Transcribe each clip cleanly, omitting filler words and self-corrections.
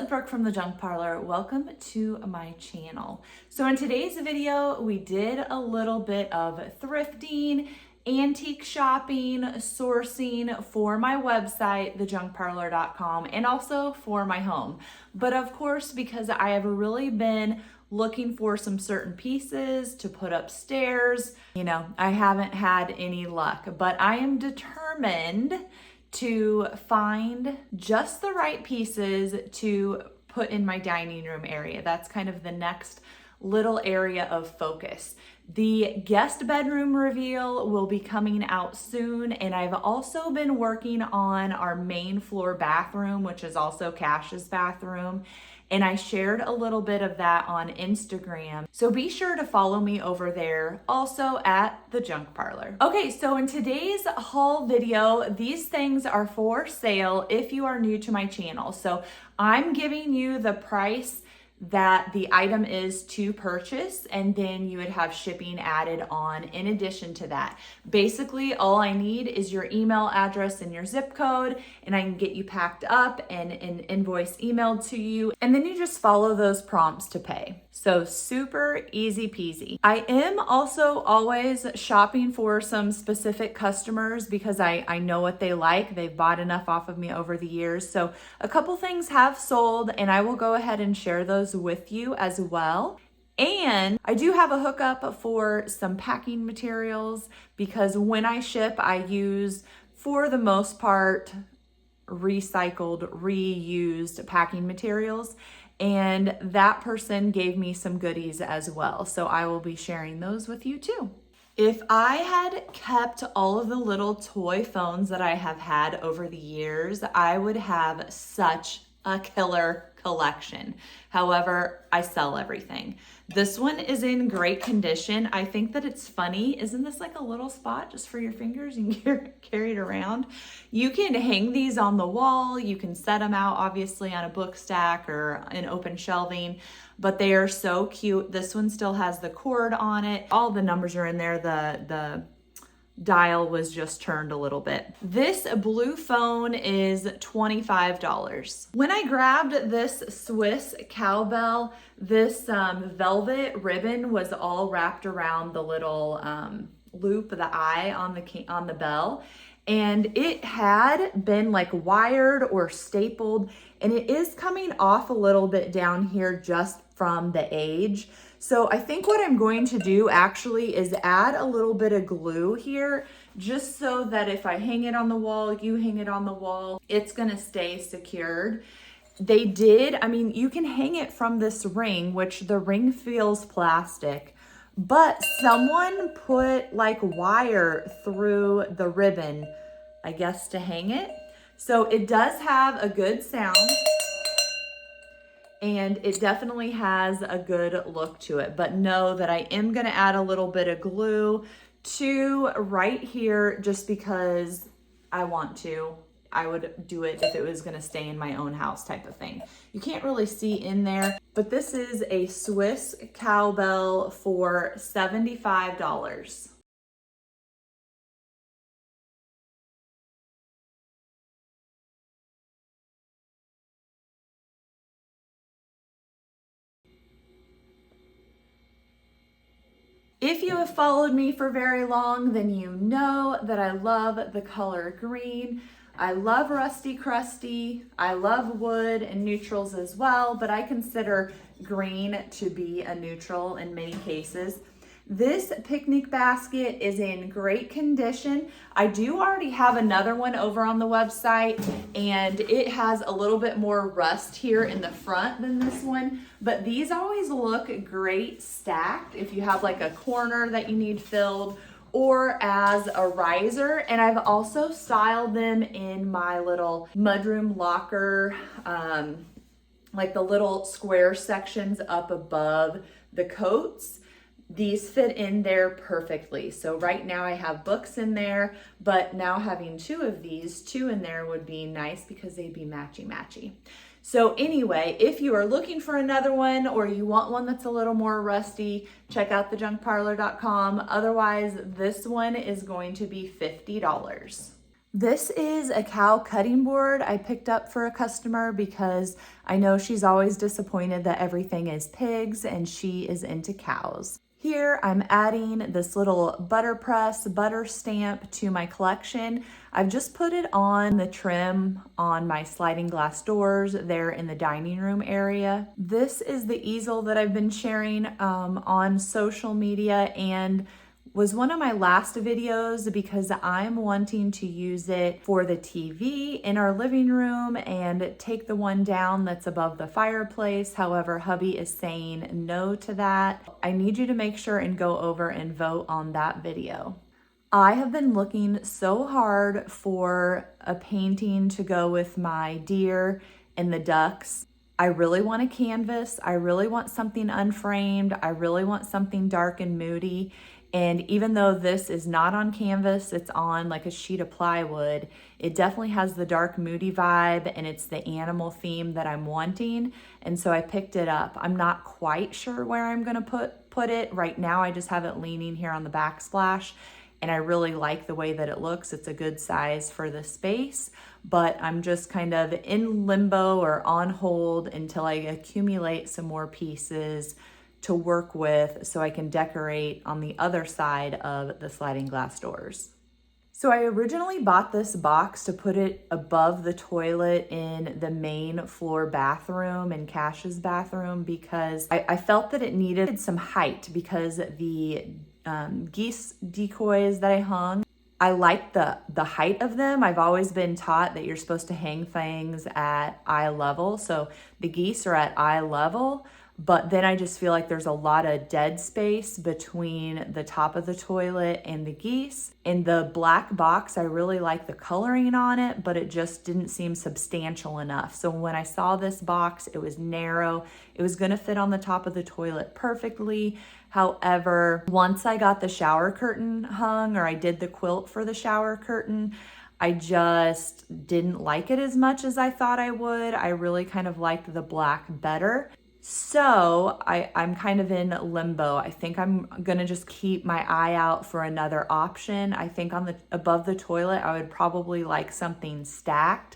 Brooke from the Junk Parlor. Welcome to my channel. So in today's video, we did a little bit of thrifting, antique shopping, sourcing for my website, thejunkparlor.com, and also for my home. But of course, because I have really been looking for some certain pieces to put upstairs, I haven't had any luck, but I am determined to find just the right pieces to put in my dining room area. That's kind of the next little area of focus. The guest bedroom reveal will be coming out soon, and I've also been working on our main floor bathroom, which is also Cash's bathroom, and I shared a little bit of that on Instagram. So be sure to follow me over there, also at the Junk Parlor. Okay, so in today's haul video, these things are for sale if you are new to my channel. So I'm giving you the price that the item is to purchase, and then you would have shipping added on in addition to that. Basically, all I need is your email address and your zip code, and I can get you packed up and an invoice emailed to you, and then you just follow those prompts to pay. So super easy peasy. I am also always shopping for some specific customers because I know what they like. They've bought enough off of me over the years. So a couple things have sold, and I will go ahead and share those with you as well. And I do have a hookup for some packing materials because when I ship, I use, for the most part, recycled, reused packing materials. And that person gave me some goodies as well. So I will be sharing those with you too. If I had kept all of the little toy phones that I have had over the years, I would have such a killer collection. However, I sell everything. This one is in great condition. I think that it's funny. Isn't this like a little spot just for your fingers? You can carry it around. You can hang these on the wall. You can set them out obviously on a book stack or in open shelving, but they are so cute. This one still has the cord on it. All the numbers are in there. The dial was just turned a little bit. This blue phone is $25. When I grabbed this Swiss cowbell, this velvet ribbon was all wrapped around the little loop, the eye on the bell, and it had been like wired or stapled, and it is coming off a little bit down here just from the age. So I think what I'm going to do actually is add a little bit of glue here, just so that if I hang it on the wall, you hang it on the wall, it's gonna stay secured. They did, you can hang it from this ring, which the ring feels plastic, but someone put like wire through the ribbon, I guess, to hang it. So it does have a good sound, and it definitely has a good look to it. But know that I am gonna add a little bit of glue to right here just because I want to. I would do it if it was gonna stay in my own house type of thing. You can't really see in there, but this is a Swiss cowbell for $75. If you have followed me for very long, then you know that I love the color green. I love rusty crusty. I love wood and neutrals as well, but I consider green to be a neutral in many cases. This picnic basket is in great condition. I do already have another one over on the website, and it has a little bit more rust here in the front than this one, but these always look great stacked if you have like a corner that you need filled or as a riser. And I've also styled them in my little mudroom locker, like the little square sections up above the coats. These fit in there perfectly. So right now I have books in there, but now having two in there would be nice because they'd be matchy-matchy. So anyway, if you are looking for another one or you want one that's a little more rusty, check out thejunkparlor.com. Otherwise, this one is going to be $50. This is a cow cutting board I picked up for a customer because I know she's always disappointed that everything is pigs and she is into cows. Here I'm adding this little butter press butter stamp to my collection. I've just put it on the trim on my sliding glass doors there in the dining room area. This is the easel that I've been sharing on social media and was one of my last videos because I'm wanting to use it for the TV in our living room and take the one down that's above the fireplace. However, hubby is saying no to that. I need you to make sure and go over and vote on that video. I have been looking so hard for a painting to go with my deer and the ducks. I really want a canvas. I really want something unframed. I really want something dark and moody. And even though this is not on canvas, it's on like a sheet of plywood, it definitely has the dark moody vibe and it's the animal theme that I'm wanting. And so I picked it up. I'm not quite sure where I'm gonna put it. Right now I just have it leaning here on the backsplash and I really like the way that it looks. It's a good size for the space, but I'm just kind of in limbo or on hold until I accumulate some more pieces to work with so I can decorate on the other side of the sliding glass doors. So I originally bought this box to put it above the toilet in the main floor bathroom in Cash's bathroom because I felt that it needed some height because the geese decoys that I hung, I like the height of them. I've always been taught that you're supposed to hang things at eye level. So the geese are at eye level, but then I just feel like there's a lot of dead space between the top of the toilet and the geese. In the black box, I really like the coloring on it, but it just didn't seem substantial enough. So when I saw this box, it was narrow. It was gonna fit on the top of the toilet perfectly. However, once I got the shower curtain hung, or I did the quilt for the shower curtain, I just didn't like it as much as I thought I would. I really kind of liked the black better. So I'm kind of in limbo. I think I'm gonna just keep my eye out for another option. I think on the above the toilet, I would probably like something stacked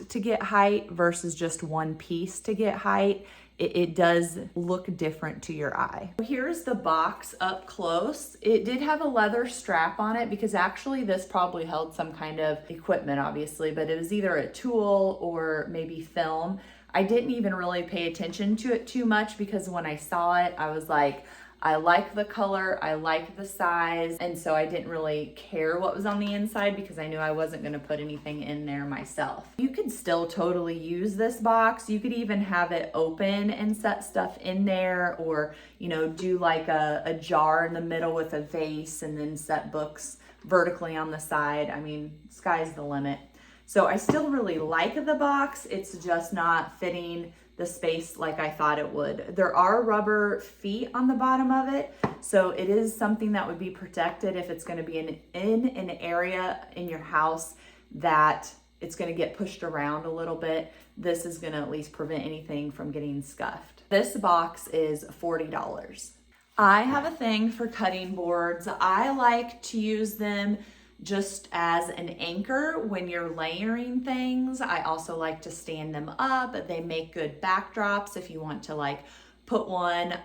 to get height versus just one piece to get height. It does look different to your eye. Here's the box up close. It did have a leather strap on it because actually this probably held some kind of equipment, obviously, but it was either a tool or maybe film. I didn't even really pay attention to it too much because when I saw it, I was like, I like the color, I like the size, and so I didn't really care what was on the inside because I knew I wasn't gonna put anything in there myself. You could still totally use this box. You could even have it open and set stuff in there, or do like a jar in the middle with a vase and then set books vertically on the side. I mean, sky's the limit. So I still really like the box. It's just not fitting the space like I thought it would. There are rubber feet on the bottom of it, so it is something that would be protected if it's gonna be in an area in your house that it's gonna get pushed around a little bit. This is gonna at least prevent anything from getting scuffed. This box is $40. I have a thing for cutting boards. I like to use them just as an anchor when you're layering things. I also like to stand them up. They make good backdrops if you want to like put one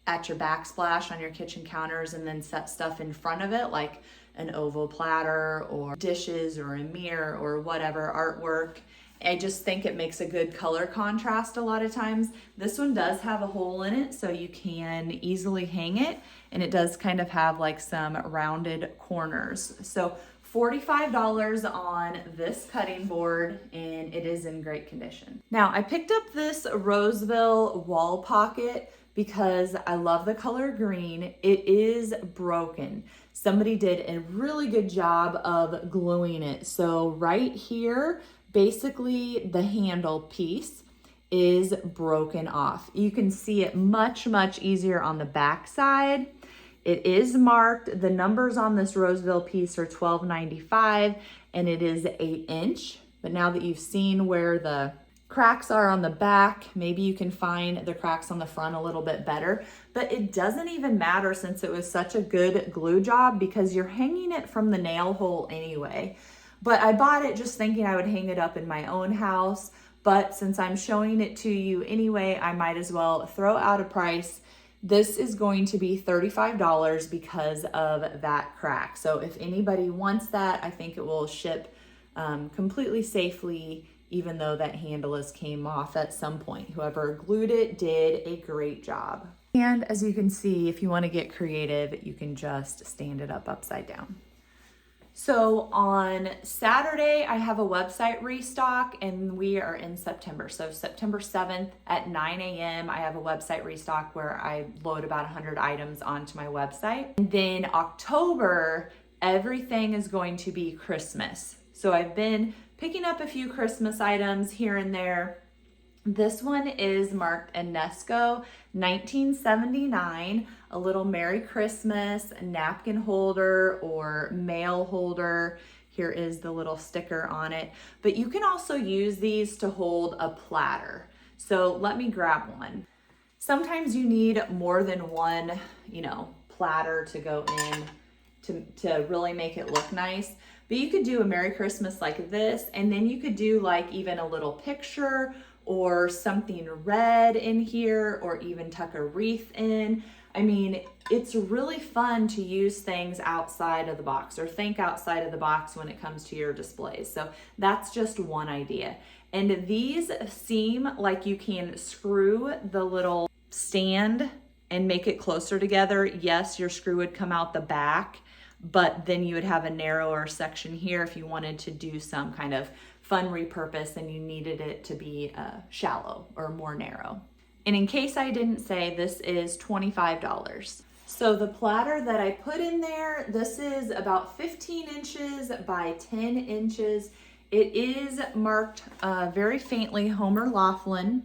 at your backsplash on your kitchen counters and then set stuff in front of it, like an oval platter or dishes or a mirror or whatever artwork. I just think it makes a good color contrast a lot of times. This one does have a hole in it so you can easily hang it, and it does kind of have like some rounded corners. So $45 on this cutting board, and it is in great condition. Now I picked up this Roseville wall pocket because I love the color green. It is broken. Somebody did a really good job of gluing it. So right here, basically the handle piece is broken off. You can see it much easier on the back side. It is marked. The numbers on this Roseville piece are $12.95 and it is 8 inch. But now that you've seen where the cracks are on the back, maybe you can find the cracks on the front a little bit better. But it doesn't even matter since it was such a good glue job because you're hanging it from the nail hole anyway. but I bought it just thinking I would hang it up in my own house. But since I'm showing it to you anyway, I might as well throw out a price. This is going to be $35 because of that crack. So if anybody wants that, I think it will ship completely safely, even though that handle came off at some point. Whoever glued it did a great job. And as you can see, if you want to get creative, you can just stand it up upside down. So on Saturday, I have a website restock, and we are in September. So September 7th at 9 a.m., I have a website restock where I load about 100 items onto my website. And then October, everything is going to be Christmas. So I've been picking up a few Christmas items here and there. This one is marked UNESCO 1979, a little Merry Christmas napkin holder or mail holder. Here is the little sticker on it, but you can also use these to hold a platter. So let me grab one. Sometimes you need more than one, platter to go in to really make it look nice. But you could do a Merry Christmas like this, and then you could do like even a little picture or something red in here, or even tuck a wreath in. I mean, it's really fun to use things outside of the box or think outside of the box when it comes to your displays. So that's just one idea. And these seem like you can screw the little stand and make it closer together. Yes, your screw would come out the back, but then you would have a narrower section here if you wanted to do some kind of fun repurpose and you needed it to be shallow or more narrow. And in case I didn't say, this is $25. So the platter that I put in there, this is about 15 inches by 10 inches. It is marked very faintly Homer Laughlin.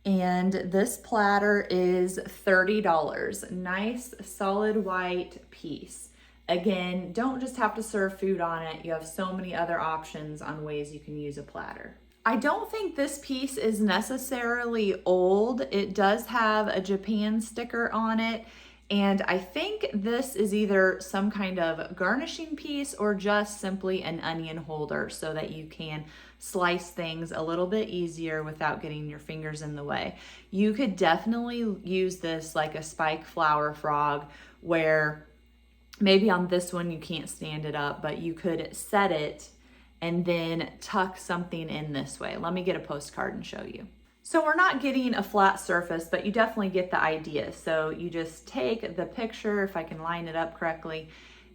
And this platter is $30. Nice, solid white piece. Again, don't just have to serve food on it. You have so many other options on ways you can use a platter. I don't think this piece is necessarily old. It does have a Japan sticker on it. And I think this is either some kind of garnishing piece or just simply an onion holder so that you can slice things a little bit easier without getting your fingers in the way. You could definitely use this like a spike flower frog, where maybe on this one you can't stand it up, but you could set it and then tuck something in this way. Let me get a postcard and show you. So we're not getting a flat surface, but you definitely get the idea. So you just take the picture, if I can line it up correctly,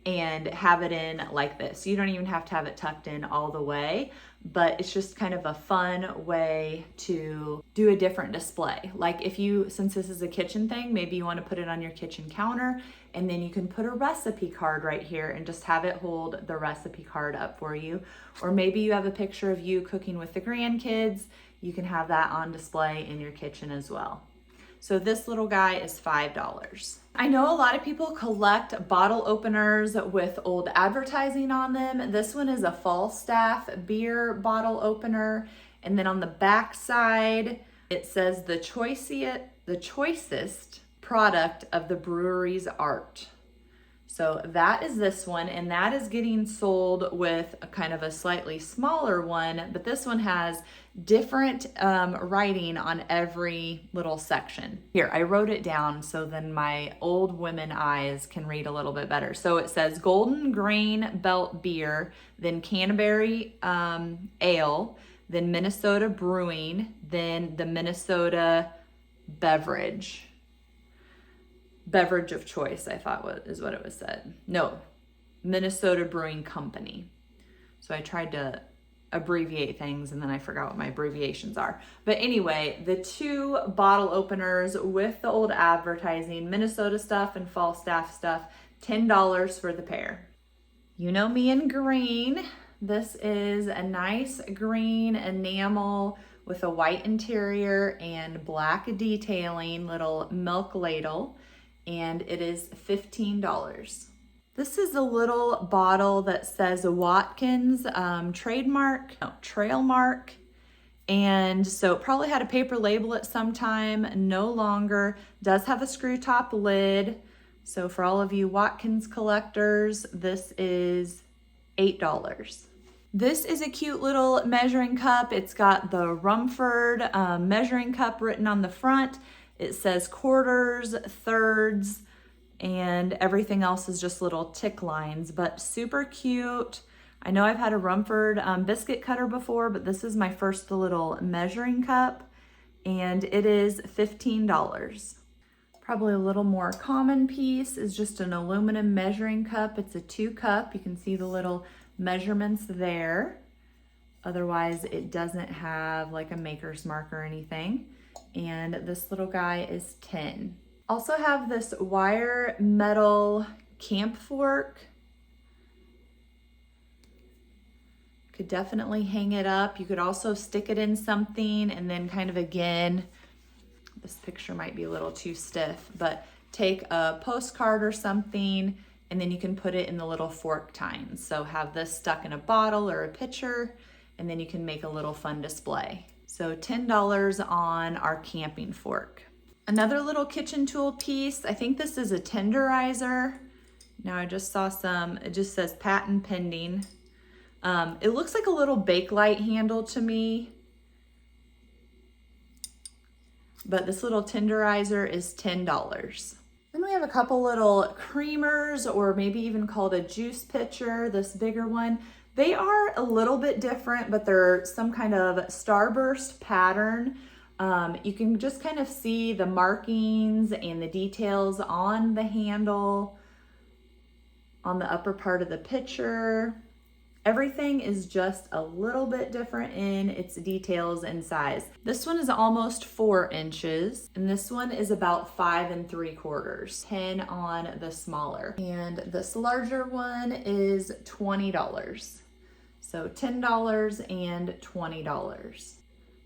and have it in like this. You don't even have to have it tucked in all the way, but it's just kind of a fun way to do a different display. Like if you, since this is a kitchen thing, maybe you want to put it on your kitchen counter, and then you can put a recipe card right here and just have it hold the recipe card up for you. Or maybe you have a picture of you cooking with the grandkids. You can have that on display in your kitchen as well. So this little guy is $5. I know a lot of people collect bottle openers with old advertising on them. This one is a Falstaff beer bottle opener. And then on the back side, it says the choicest product of the brewery's art. So that is this one, and that is getting sold with a kind of a slightly smaller one, but this one has different writing on every little section. Here, I wrote it down so then my old women eyes can read a little bit better. So it says Golden Grain Belt Beer, then Canterbury Ale, then Minnesota Brewing, then the Minnesota Beverage of choice, I thought is what it was said. No, Minnesota Brewing Company. So I tried to abbreviate things and then I forgot what my abbreviations are. But anyway, the two bottle openers with the old advertising, Minnesota stuff and Falstaff stuff, $10 for the pair. You know me in green. This is a nice green enamel with a white interior and black detailing, little milk ladle. And it is $15. This is a little bottle that says Watkins trail mark. And so it probably had a paper label at some time, no longer. Does have a screw top lid. So for all of you Watkins collectors, this is $8. This is a cute little measuring cup. It's got the Rumford measuring cup written on the front. It says quarters, thirds, and everything else is just little tick lines, but super cute. I know I've had a Rumford biscuit cutter before, but this is my first little measuring cup, and it is $15. Probably a little more common piece is just an aluminum measuring cup. It's a 2-cup. You can see the little measurements there. Otherwise, it doesn't have like a maker's mark or anything. And this little guy is 10. Also have this wire metal camp fork. Could definitely hang it up. You could also stick it in something and then kind of again, this picture might be a little too stiff, but take a postcard or something and then you can put it in the little fork tines. So have this stuck in a bottle or a pitcher, and then you can make a little fun display. So $10 on our camping fork. Another little kitchen tool piece. I think this is a tenderizer. Now I just saw some, it just says patent pending. It looks like a little Bakelite handle to me, but this little tenderizer is $10. Then we have a couple little creamers, or maybe even called a juice pitcher, this bigger one. They are a little bit different, but they're some kind of starburst pattern. You can just kind of see the markings and the details on the handle, on the upper part of the pitcher. Everything is just a little bit different in its details and size. This one is almost 4 inches, and this one is about 5 3/4, 10 on the smaller. And this larger one is $20. So $10 and $20.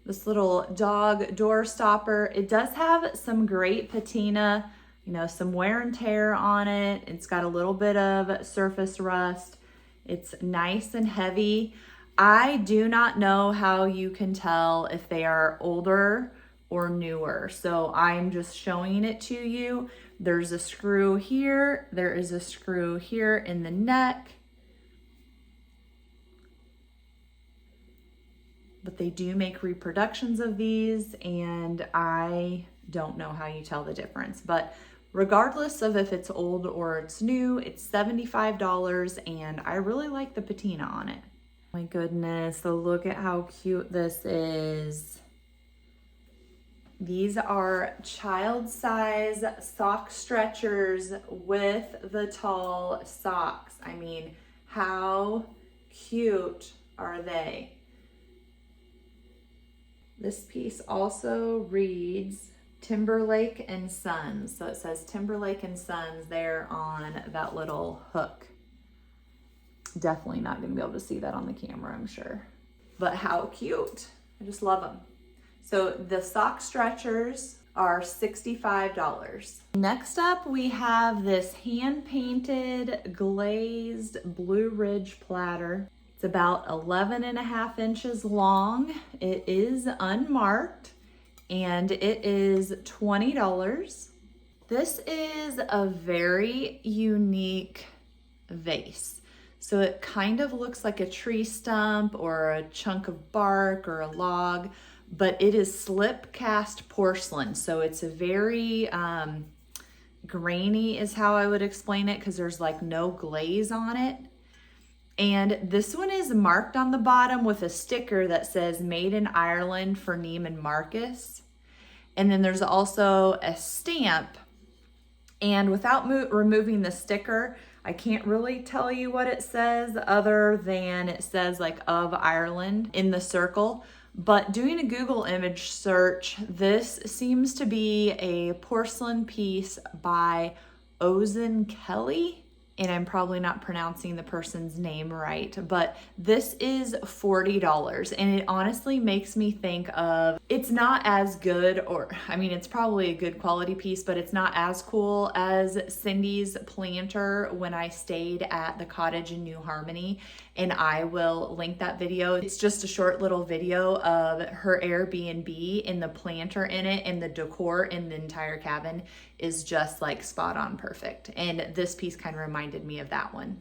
This little dog door stopper, it does have some great patina, you know, some wear and tear on it. It's got a little bit of surface rust. It's nice and heavy. I do not know how you can tell if they are older or newer. So I'm just showing it to you. There's a screw here. There is a screw here in the neck. But they do make reproductions of these, and I don't know how you tell the difference. But regardless of if it's old or it's new, it's $75, and I really like the patina on it. My goodness, so look at how cute this is. These are child size sock stretchers with the tall socks. I mean, how cute are they? This piece also reads Timberlake and Sons. So it says Timberlake and Sons there on that little hook. Definitely not gonna be able to see that on the camera, I'm sure. But how cute. I just love them. So the sock stretchers are $65. Next up, we have this hand-painted glazed Blue Ridge platter. It's about 11.5 inches long. It is unmarked, and it is $20. This is a very unique vase. So it kind of looks like a tree stump or a chunk of bark or a log, but it is slip cast porcelain. So it's a very grainy is how I would explain it, because there's like no glaze on it. And this one is marked on the bottom with a sticker that says Made in Ireland for Neiman Marcus. And then there's also a stamp. And without removing the sticker, I can't really tell you what it says other than it says like of Ireland in the circle. But doing a Google image search, this seems to be a porcelain piece by Ozen Kelly. And I'm probably not pronouncing the person's name right, but this is $40. And it honestly makes me think of, it's not as good, or I mean, it's probably a good quality piece, but it's not as cool as Cindy's planter when I stayed at the cottage in New Harmony. And I will link that video. It's just a short little video of her Airbnb and the planter in it, and the decor in the entire cabin is just like spot on perfect. And this piece kind of reminded me of that one.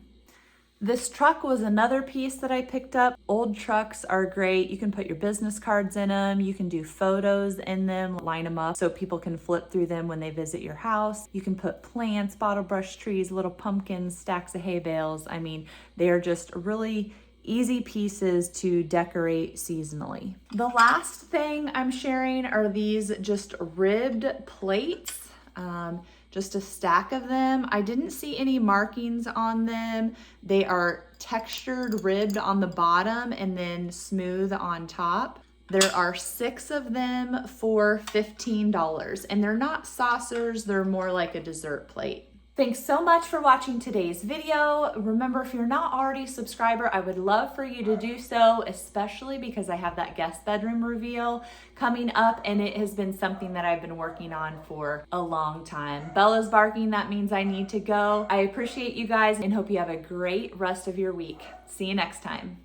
This truck was another piece that I picked up. Old trucks are great. You can put your business cards in them. You can do photos in them, line them up so people can flip through them when they visit your house. You can put plants, bottle brush trees, little pumpkins, stacks of hay bales. I mean, they are just really easy pieces to decorate seasonally. The last thing I'm sharing are these just ribbed plates. Just a stack of them. I didn't see any markings on them. They are textured ribbed on the bottom and then smooth on top. There are 6 of them for $15, and they're not saucers, they're more like a dessert plate. Thanks so much for watching today's video. Remember, if you're not already a subscriber, I would love for you to do so, especially because I have that guest bedroom reveal coming up, and it has been something that I've been working on for a long time. Bella's barking, that means I need to go. I appreciate you guys and hope you have a great rest of your week. See you next time.